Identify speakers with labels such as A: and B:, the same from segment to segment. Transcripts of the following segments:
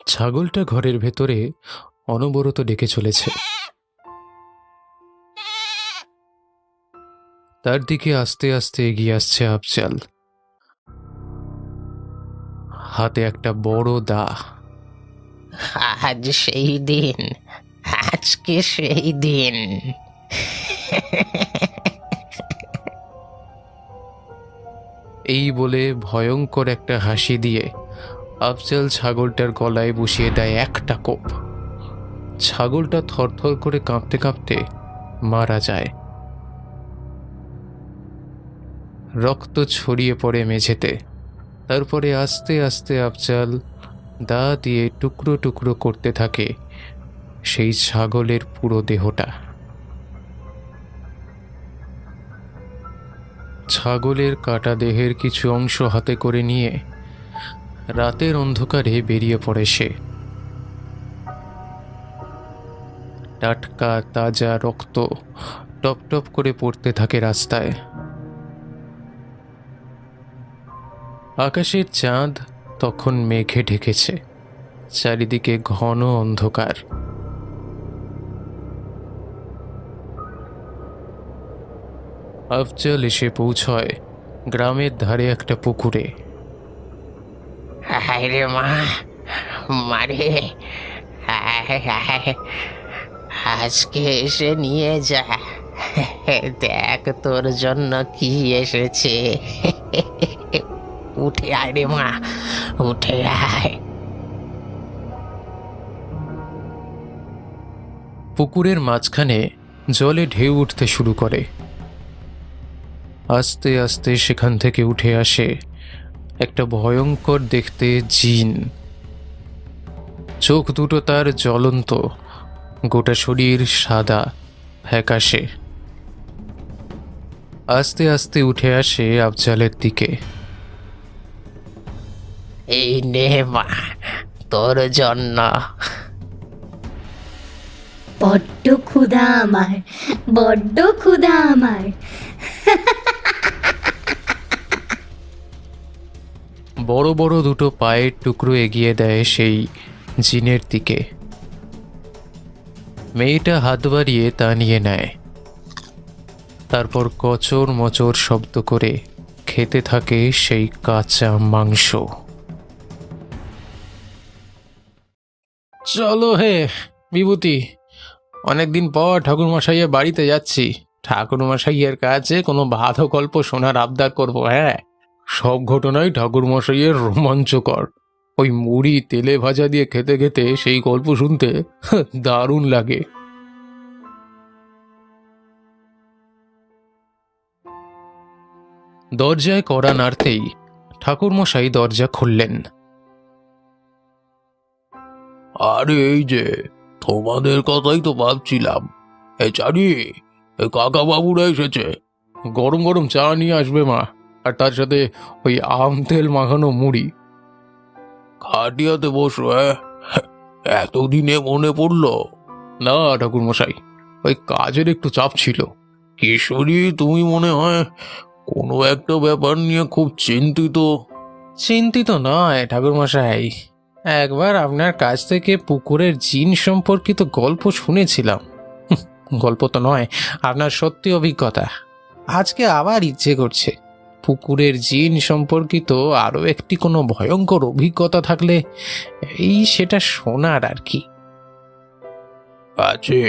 A: ছাগলটা ঘরের ভেতরে অনবরত ডেকে চলেছে। তার দিকে আস্তে আস্তে এগিয়ে আসছে আফজাল, হাতে একটা বড় দা।
B: আজ সেই দিন, আজকে সেই দিন।
A: এই বলে ভয়ঙ্কর একটা হাসি দিয়ে আফজাল ছাগলটার গলায় বসিয়ে দেয় একটা কোপ। ছাগলটা থরথর করে কাঁপতে কাঁপতে মারা যায়। রক্ত ছড়িয়ে পড়ে মেঝেতে। তারপরে আস্তে আস্তে আফজাল দা দিয়ে টুকরো টুকরো করতে থাকে সেই ছাগলের পুরো দেহটা। ছাগলের কাটা দেহের কিছু অংশ হাতে করে নিয়ে রাতের অন্ধকারে বেরিয়ে পড়ে সে। টাটকা তাজা রক্ত টপ টপ করে পড়তে থাকে রাস্তায়। আকাশের চাঁদ তখন মেঘে ঢেকেছে, চারিদিকে ঘন অন্ধকার। আফজাল এসে পৌঁছয় গ্রামের ধারে একটা পুকুরে।
B: হায় রে মা, মারে, আজকে এসে নিয়ে যা। দেখ তোর জন্য কি এসেছে। উঠে আয় রে মা, উঠে আয়।
A: পুকুরের মাঝখানে জলে ঢেউ উঠতে শুরু করে। আস্তে আস্তে সেখান থেকে উঠে আসে একটা ভয়ঙ্কর দেখতে জিন। চোখ দুটো তার জ্বলন্ত, গোটা শরীর সাদা ফ্যাকাশে। আস্তে আস্তে উঠে আসে আফজালের দিকে।
B: এই নে মা, তোর জন্য।
C: বড্ড ক্ষুধা আমার, বড্ড ক্ষুধা আমার।
A: বড় বড় দুটো পায়ের টুকরো এগিয়ে দেয় সেই জিনের দিকে। মেয়েটা হাত বাড়িয়ে তা নিয়ে নেয়। তারপর কচর মচর শব্দ করে খেতে থাকে সেই কাঁচা মাংস। চলো হে বিভূতি, অনেকদিন পর ঠাকুরমশাইয়ের বাড়িতে যাচ্ছি। ঠাকুরমশাইয়ের কাছে কোনো বাঁধো গল্প শোনার আবদার করবো। হ্যাঁ, সব ঘটনাই ঠাকুরমশাইয়ের রোমাঞ্চকর। ওই মুড়ি তেলে ভাজা দিয়ে খেতে খেতে সেই গল্প শুনতে দারুণ লাগে। দরজায় কড়া নাড়তেই ঠাকুরমশাই দরজা খুললেন।
D: আরে এই যে, তোমাদের কথাই তো ভাবছিলাম। এ চারি, এ কাকা বাবুরা এসেছে।
A: গরম গরম চা নিয়ে আসবে মা, আর তার সাথে ওই আম তেল মাখানো মুড়ি।
D: খাটিয়াতে বসো। এতদিনে মনে পড়লো?
A: না ঠাকুরমশাই, ওই কাজের একটু চাপ ছিল।
D: কিশোরী, তুমি মনে হয় কোনো একটা ব্যাপার নিয়ে খুব চিন্তিত।
A: চিন্তিত নয় ঠাকুরমশাই, একবার আপনার কাছ থেকে পুকুরের জিন সম্পর্কিত গল্প শুনেছিলাম। গল্প তো নয়, আপনার সত্যি অভিজ্ঞতা। আজকে আবার ইচ্ছে করছে পুকুরের জিন সম্পর্কিত আরও একটি কোনো ভয়ঙ্কর অভিজ্ঞতা থাকলে সেটা শোনার আর কি।
D: আছে,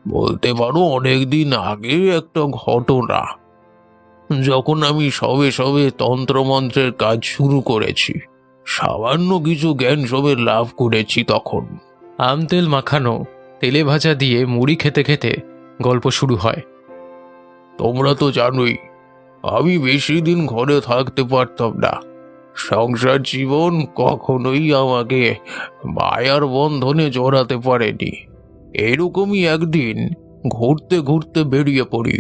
D: বলতে পারো অনেকদিন আগে একটা ঘটনা। যখন আমি সবে সবে তন্ত্রমন্ত্রের কাজ শুরু করেছি, সামান্য কিছু জ্ঞান সবে লাভ করেছি তখন।
A: আম তেল মাখানো তেলে ভাজা দিয়ে মুড়ি খেতে খেতে গল্প শুরু হয়।
D: তোমরা তো জানোই, আমি বেশি দিন ঘরে থাকতে পারতাম না। সংসার জীবন কখনোই আমাকে মায়ার বন্ধনে জড়াতে পারেনি। এরকমই একদিন ঘুরতে ঘুরতে বেরিয়ে পড়ি।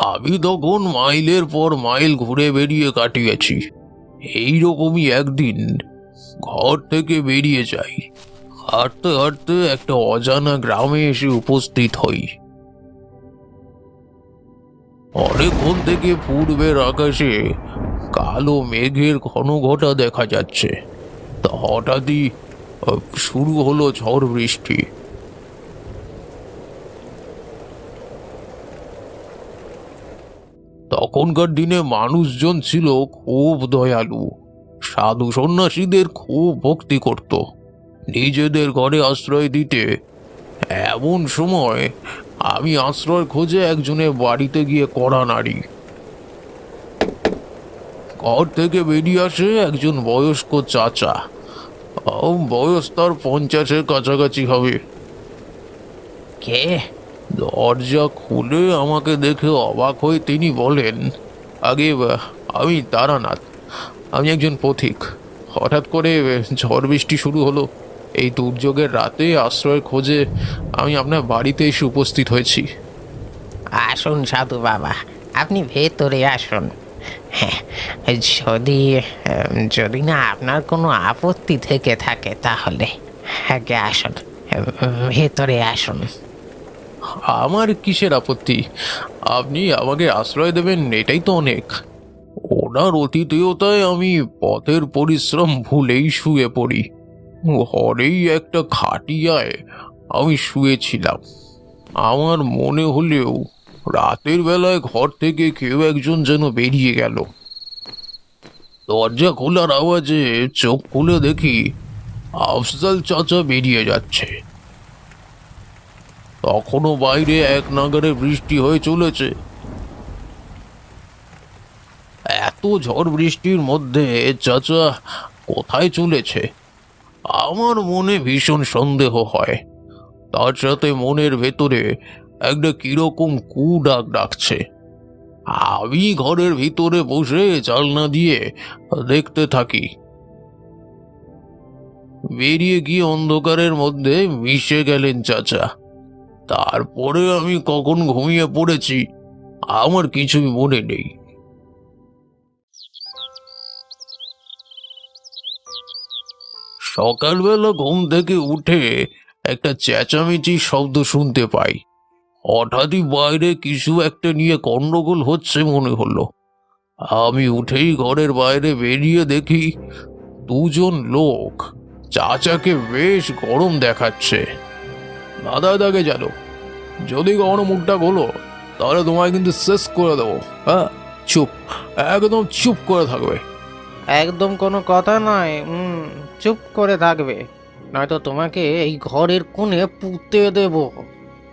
D: আমি তখন মাইলের পর মাইল ঘুরে বেরিয়ে কাটিয়েছি। এইরকমই একদিন ঘর থেকে বেরিয়ে যাই। হাঁটতে হাঁটতে একটা অজানা গ্রামে এসে উপস্থিত হই। অনেকক্ষণ থেকে পূর্বের আকাশে কালো মেঘের ঘন ঘটা দেখা যাচ্ছে। তা হঠাৎই শুরু হলো ঝড় বৃষ্টি। তখনকার দিনে মানুষজন ছিল খুব দয়ালু, সাধু সন্ন্যাসীদের খুব ভক্তি করত, নিজেদের ঘরে আশ্রয় দিতে। এমন সময় আমি আশ্রয় খোঁজে একজনের বাড়িতে গিয়ে কড়া নাড়ি। ঘর থেকে বেরিয়ে আসে একজন বয়স্ক চাচা। বয়স তার 50-এর কাছাকাছি হবে।
B: কে?
D: দরজা খুলে আমাকে দেখে অবাক হয়ে তিনি বলেন, আগে আমি তারানাথ, আমি একজন পথিক। হঠাৎ করে ঝড় বৃষ্টি শুরু হলো, এই দুর্যোগের রাতে আশ্রয় খোঁজে আমি আপনার বাড়িতে এসে উপস্থিত হয়েছি।
B: আসুন সাধু বাবা, আপনি ভেতরে আসুন। হ্যাঁ, যদি যদি না আপনার কোনো আপত্তি থেকে থাকে তাহলে আগে আসুন, ভেতরে আসুন।
D: আমার কিসের আপত্তি? আপনি আমাকে আশ্রয় দেবেন এটাই তো অনেক। ওনার অতিথেয়তায় আমি পথের পরিশ্রম ভুলেই শুয়ে পড়ি। ঘরেই একটা খাটিয়ায় আমি শুয়েছিলাম। আমার মনে হলেও রাতের বেলায় ঘর থেকে কেউ একজন যেন বেরিয়ে গেল। দরজা খোলার আওয়াজে চোখ খুলে দেখি আফজাল চাচা বেরিয়ে যাচ্ছে। তখনও বাইরে এক নাগাড়ে বৃষ্টি হয়ে চলেছে। এত ঝড় বৃষ্টির মধ্যে চাচা কোথায় চলেছে? আমার মনে ভীষণ সন্দেহ হয়। তার সাথে মনের ভেতরে একটা কিরকম ডাক ডাকছে। আমি ঘরের ভিতরে বসে জানলা দিয়ে দেখতে থাকি। বেরিয়ে গিয়ে অন্ধকারের মধ্যে মিশে গেলেন চাচা। তারপরে আমি কখন ঘুমিয়ে পড়েছি আমার কিছুই মনে নেই। সকালবেলা ঘুম থেকে উঠে একটা চেঁচামেচি শব্দ শুনতে পাই। হঠাৎই বাইরে কিছু একটা নিয়ে গন্ডগোল হচ্ছে মনে হলো। আমি উঠেই ঘরের বাইরে বেরিয়ে দেখি দুজন লোক চাচাকে বেশ গরম দেখাচ্ছে। দাদা দাগে জানো, যদি কখনো মুখটা খোলো তাহলে তোমায় কিন্তু শেষ করে দেবো। হ্যাঁ, চুপ, একদম চুপ করে থাকবে।
A: একদম কোনো কথা নয়, চুপ করে থাকবে, নয়তো তোমাকে এই ঘরের কোণে পুঁতে দেব,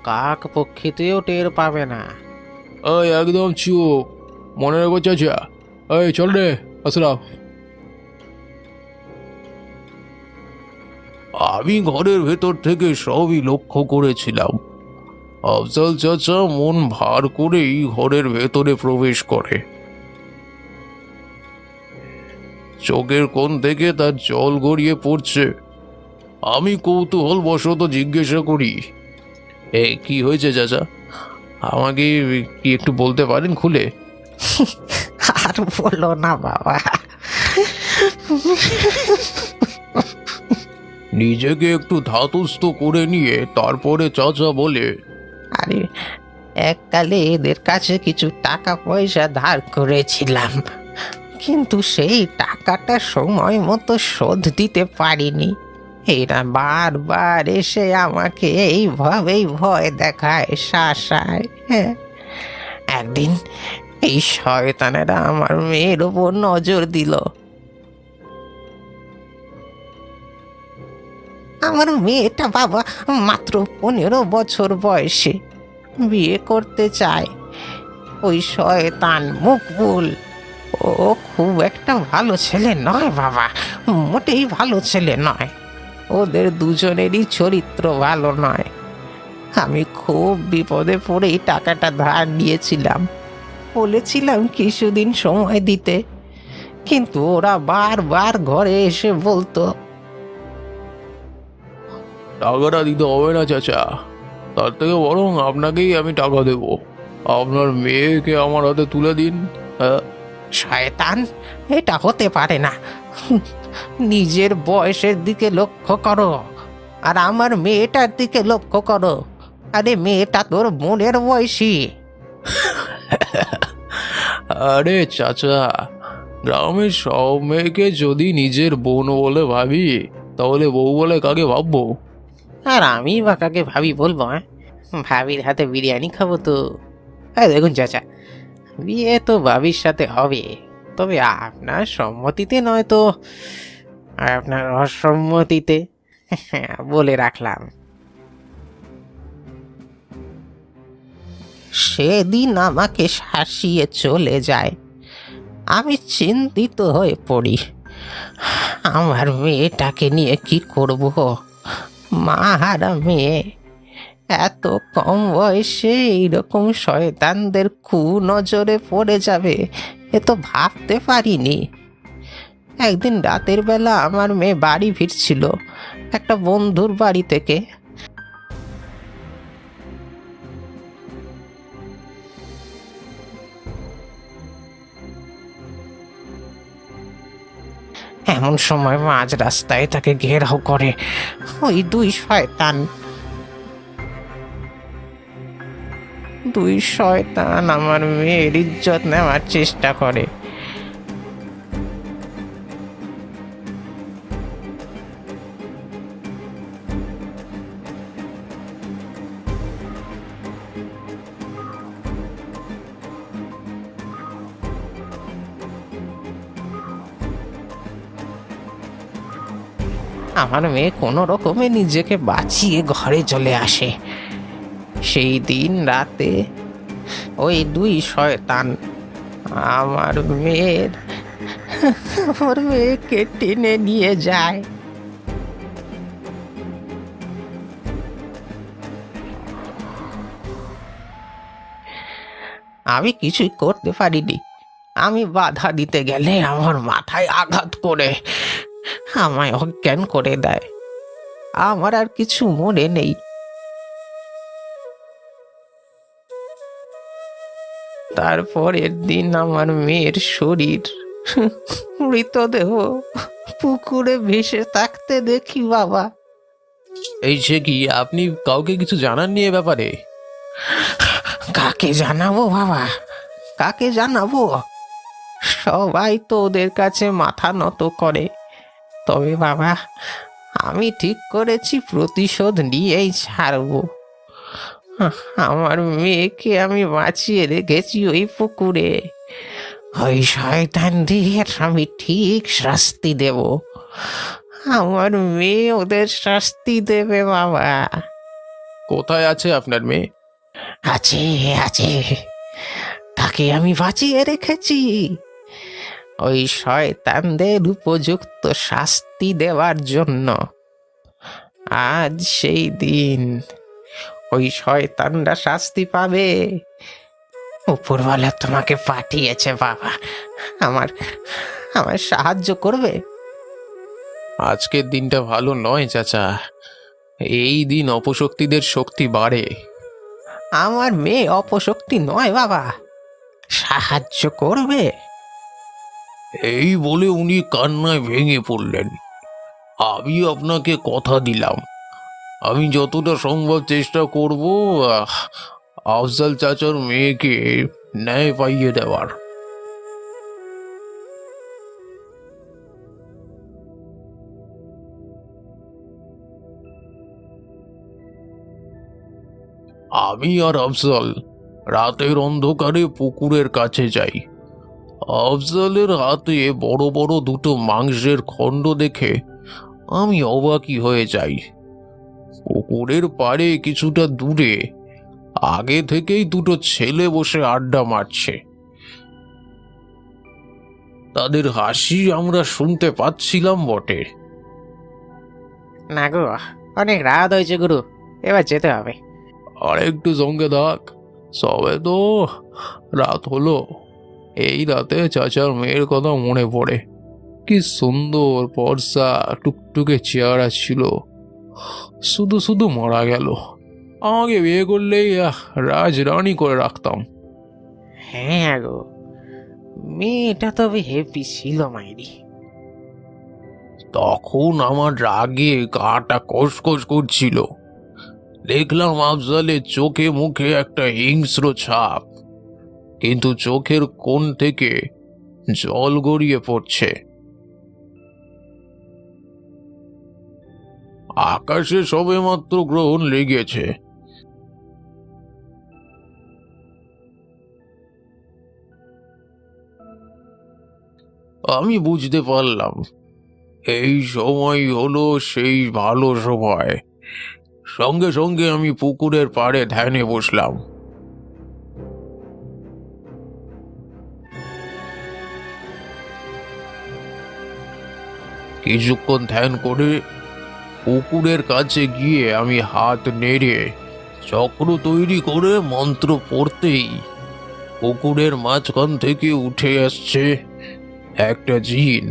A: কাক পক্ষীতেও টের পাবে না।
D: এই একদম চুপ, মনে রেখো চাচা। এই চল রে, আসলাম। আমি ঘরের ভেতর থেকে সবই লক্ষ্য করেছিলাম। আফজাল চাচা মন ভার করেই ঘরের ভেতরে প্রবেশ করে। চোখের কোণ থেকে তার জল গড়িয়ে পড়ছে। আমি কৌতূহল বশত জিজ্ঞাসা করি, কি হয়েছে চাচা? আমাকে কি একটু বলতে পারেন খুলে?
B: আর বলো না বাবা,
D: নিজেকে একটু ধাতস্থ করে নিয়ে তারপরে চাচা বলে,
B: আরে এককালে এদের কাছে কিছু টাকা পয়সা ধার করেছিলাম, কিন্তু সেই টাকাটা সময় মতো শোধ দিতে পারিনি। এরা বারবার এসে আমাকে এইভাবেই ভয় দেখায়, শাসায়। হ্যাঁ, একদিন এই শয়তানেরা আমার মেয়ের ওপর নজর দিল। আমার মেয়েটা বাবা মাত্র 15 বছর বয়সে, বিয়ে করতে চায়। ওই শয়তান মকবুল, ও খুব একটা ভালো ছেলে নয় বাবা, মোটেই ভালো ছেলে নয়। ওদের দুজনেরই চরিত্র ভালো নয়। আমি খুব বিপদে পড়েই টাকাটা ধার নিয়েছিলাম, বলেছিলাম কিছুদিন সময় দিতে, কিন্তু ওরা বারবার ঘরে এসে বলতো,
D: টাকাটা দিতে হবে না চাচা, তার থেকে বরং আপনাকেই আমি টাকা দেব। আপনার মেয়েকে আমার হাতে তুলে দিন। হ্যাঁ,
B: শয়তান, এটা হতে পারে না। নিজের বয়সের দিকে লক্ষ্য করো, আর আমার মেয়েটার দিকে লক্ষ্য করো। আরে মেয়েটা তোর বোনের বয়সী।
D: আরে চাচা, গ্রামের সব মেয়েকে যদি নিজের বোন বলে ভাবি, তাহলে বউ বলে কাকে ভাববো?
B: আর আমি বা কাকে ভাবি বলবো? ভাবির হাতে বিরিয়ানি খাবো তো। হ্যাঁ দেখুন চাচা, বিয়ে তো ভাবির সাথে হবে, তবে আপনার সম্মতিতে নয় তো আপনার অসম্মতিতে। বলে রাখলাম। সেদিন আমাকে শাসিয়ে চলে যায়, আমি চিন্তিত হয়ে পড়ি। আমার মেয়েটাকে নিয়ে কি করব? মাহারা মেয়ে, এত কম বয়সে এইরকম শয়তানদের কুনজরে পড়ে যাবে এ তো ভাবতে পারিনি। একদিন রাতের বেলা আমার মেয়ে বাড়ি ফিরছিল একটা বন্ধুর বাড়ি থেকে। এমন সময় মাঝ রাস্তায় তাকে ঘেরাও করে ওই দুই শয়তান আমার মেয়ের ইজ্জত নেওয়ার চেষ্টা করে। আমার মেয়ে কোনো রকমে নিজেকে বাঁচিয়ে ঘরে চলে আসে। সেই দিন রাতে ওই দুই শয়তান আমার মেয়েকে টেনে নিয়ে যায়। আমি কিছুই করতে পারিনি। আমি বাধা দিতে গেলে আমার মাথায় আঘাত করে আমায় অজ্ঞান করে দেয়। আমার আর কিছু মনে নেই। তারপরের দিন আমার মেয়ের শরীর মৃতদেহ পুকুরে ভেসে থাকতে দেখি বাবা।
D: এই সে কি, আপনি কাউকে কিছু জানাননি এ ব্যাপারে?
B: কাকে জানাবো বাবা, কাকে জানাবো? সবাই তো ওদের কাছে মাথা নত করে। তবে বাবা, আমি ঠিক করেছি প্রতিশোধ নিয়েই ছাড়বো। আমার মেয়েকে আমি বাঁচিয়ে রেখেছি ওই পুকুরে। ওই শয়তান দিয়ে আমি ঠিক শাস্তি দেব। আমার মেয়ে ওদের শাস্তি দেবে বাবা।
D: কোথায় আছে আপনার মেয়ে?
B: আছে আছে, তাকে আমি বাঁচিয়ে রেখেছি ওই শয়তানদের উপযুক্ত শাস্তি দেওয়ার জন্য। আজ সেই দিন, ওই শয়তানরা শাস্তি পাবে। উপরওয়ালা তোমাকে পাঠিয়েছে বাবা, আমার আমার সাহায্য করবে।
D: আজকের দিনটা ভালো নয় চাচা, এই দিন অপশক্তিদের শক্তি বাড়ে।
B: আমার মেয়ে অপশক্তি নয় বাবা, সাহায্য করবে।
D: এই বলে উনি কান্নায় ভেঙে পড়লেন। আমি আপনাকে কথা দিলাম, আমি যতটা সম্ভব চেষ্টা করব আফজাল চাচার মেয়েকে ন্যায় পাইয়ে দেওয়ার। আমি আর আফজাল রাতের অন্ধকারে পুকুরের কাছে যাই। আফজালের হাতে বড় বড় দুটো মাংসের খণ্ড দেখে আমি অবাকই হয়ে যাই। পুকুরের পাড়ে কিছুটা দূরে আগে থেকেই দুটো ছেলে বসে আড্ডা মারছে। তাদের হাসি আমরা শুনতে পাচ্ছিলাম বটে।
B: না গো, অনেক রাত হয়েছে গুরু, এবার যেতে হবে।
D: আর একটু সঙ্গে থাক, সবে তো রাত হলো। এই রাতে চাচার মেয়ের কথা মনে পড়ে। কি সুন্দর ফর্সা টুকটুকে চেহারা ছিল, শুধু শুধু মারা গেল। আমাকে বিয়ে করলেই রাজরানী করে রাখতাম।
B: হ্যাঁ গো, মেয়েটা তবে হেপি ছিল মাইরি।
D: তখন আমার রাগে গাটা কষকষ করছিল। দেখলাম আফজালের চোখে মুখে একটা হিংস্র ছাপ। কিন্তু চোখের কোণ থেকে জল গড়িয়ে পড়ছে। আকাশে সবেমাত্র গ্রহণ লেগেছে। আমি বুঝতে পারলাম এই সময় হলো সেই ভালো সময়। সঙ্গে সঙ্গে আমি পুকুরের পাড়ে ধ্যানে বসলাম। কিছুক্ষণ ধ্যান করে পুকুরের কাছে গিয়ে আমি হাত নেড়ে চক্র তৈরি করে মন্ত্র পড়তেই পুকুরের মাঝখান থেকে উঠে আসছে একটা জিন।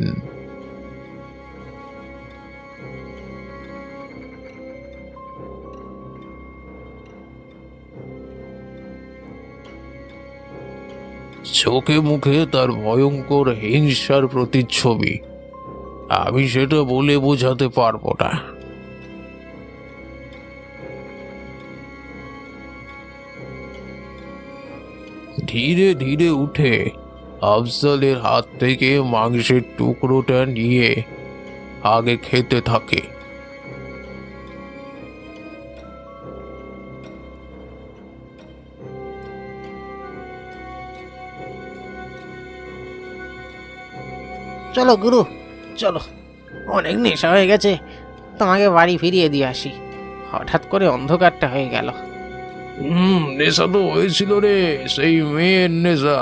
D: চোখে মুখে তার ভয়ঙ্কর হিংসার প্রতিচ্ছবি। আমি সেটা বলে বোঝাতে পারবো না। ধীরে ধীরে উঠে আফজলের হাত থেকে মাংসের টুকরোটা নিয়ে আগে খেতে থাকে।
B: চলো গুরু, চলো, অনেক নেশা হয়ে গেছে, তোমাকে বাড়ি ফিরিয়ে দিয়ে আসি। হঠাৎ করে অন্ধকারটা হয়ে গেল।
D: নেশা তো হয়েছিল রে, সেই মেয়ের নেশা।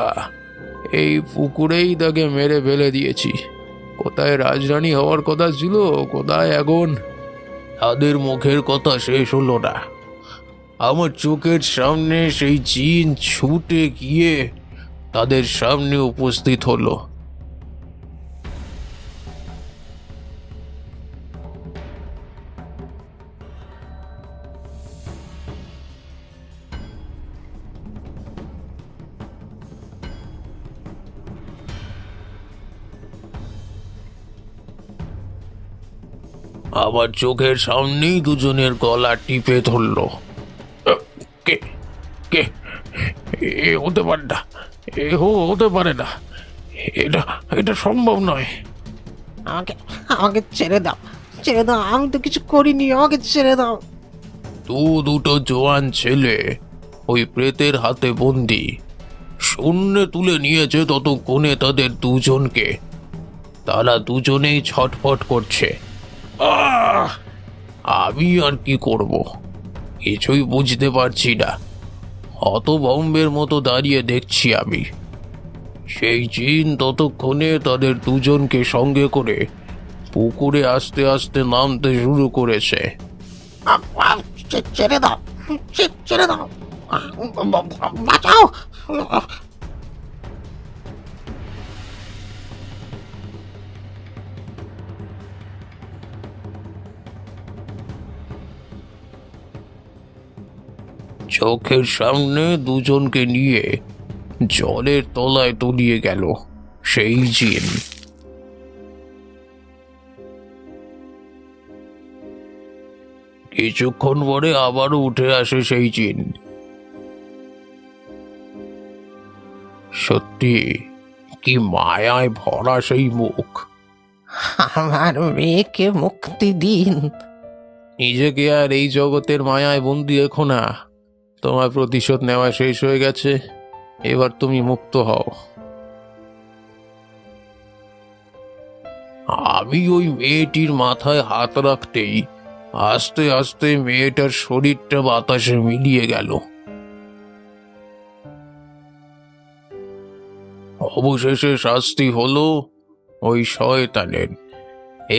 D: এই পুকুরেই তাকে মেরে ফেলে দিয়েছি। কোথায় রাজরানী হওয়ার কথা ছিল, কোথায় এখন? তাদের মুখের কথা শেষ হলো না। আমার চোখের সামনে সেই জিন ছুটে গিয়ে তাদের সামনে উপস্থিত হলো। আমার চোখের সামনেই দুজনের গলা টিপে ধরলো। কে কে এ হতে পারে না, হতে পারে না, এটা এটা সম্ভব নয়।
B: আমাকে আমাকে ছেড়ে দাও, ছেড়ে দাও, আমি তো কিছু করিনি, আমাকে ছেড়ে দাও।
D: দুটো জোয়ান ছেলে ওই প্রেতের হাতে বন্দি। শূন্যে তুলে নিয়েছে ততক্ষণে তাদের দুজনকে। তারা দুজনেই ছটফট করছে। আমি আর কি করব, কিছুই বুঝতে পারছি না। হতভম্বের মতো দাঁড়িয়ে দেখছি আমি। সেই জিন ততক্ষণে তাদের দুজনকে সঙ্গে করে পুকুরে আস্তে আস্তে নামতে শুরু করেছে।
B: ছেড়ে দাও, ছেড়ে দাও, বাঁচাও।
D: চোখের সামনে দুজনকে নিয়ে জলের তলায় তলিয়ে গেল সেই জিন। কিছুক্ষণ পরে আবারও উঠে আসে সেই জিন। সত্যি কি মায়ায় ভরা সেই মুখ।
B: আমার মেয়েকে মুক্তি দিন।
D: নিজেকে আর এই জগতের মায়ায় বন্দি রেখো না। তোমার প্রতিশোধ নেওয়া শেষ হয়ে গেছে, এবার তুমি মুক্ত হও। আমি ওই মেয়েটির মাথায় হাত রাখতেই আস্তে আস্তে মেয়েটার শরীরটা বাতাসে মিলিয়ে গেল। অবশেষে শাস্তি হলো ওই শয়তানের,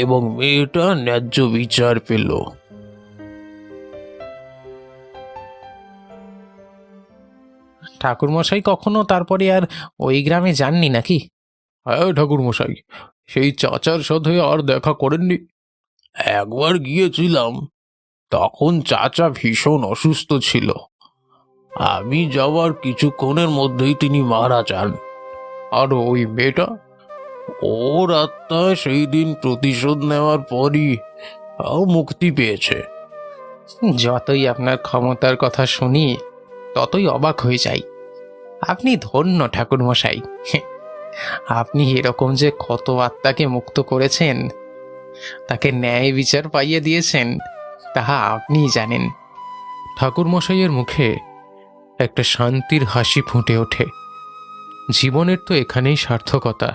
D: এবং মেয়েটা ন্যায্য বিচার পেল।
A: ঠাকুরমশাই কখনো তারপরে আর ওই গ্রামে যাননি নাকি?
D: হ্যাঁ ঠাকুরমশাই, সেই চাচার সাথে আর দেখা করেননি। একবার গিয়েছিলাম, তখন চাচা ভীষণ অসুস্থ ছিল। আমি যাওয়ার কিছুক্ষণের মধ্যেই তিনি মারা যান। আর ওই মেয়েটা, ওর আত্মা সেই দিন প্রতিশোধ নেওয়ার পরই মুক্তি পেয়েছে।
A: যতই আপনার ক্ষমতার কথা শুনি ততই অবাক হয়ে যাই। আপনি ধন্য ঠাকুরমশাই। আপনি এরকম যে কত আত্মাকে মুক্ত করেছেন, তাকে ন্যায় বিচার পাইয়ে দিয়েছেন, তাহা আপনিই জানেন। ঠাকুরমশাইয়ের মুখে একটা শান্তির হাসি ফুটে ওঠে। জীবনের তো এখানেই সার্থকতা।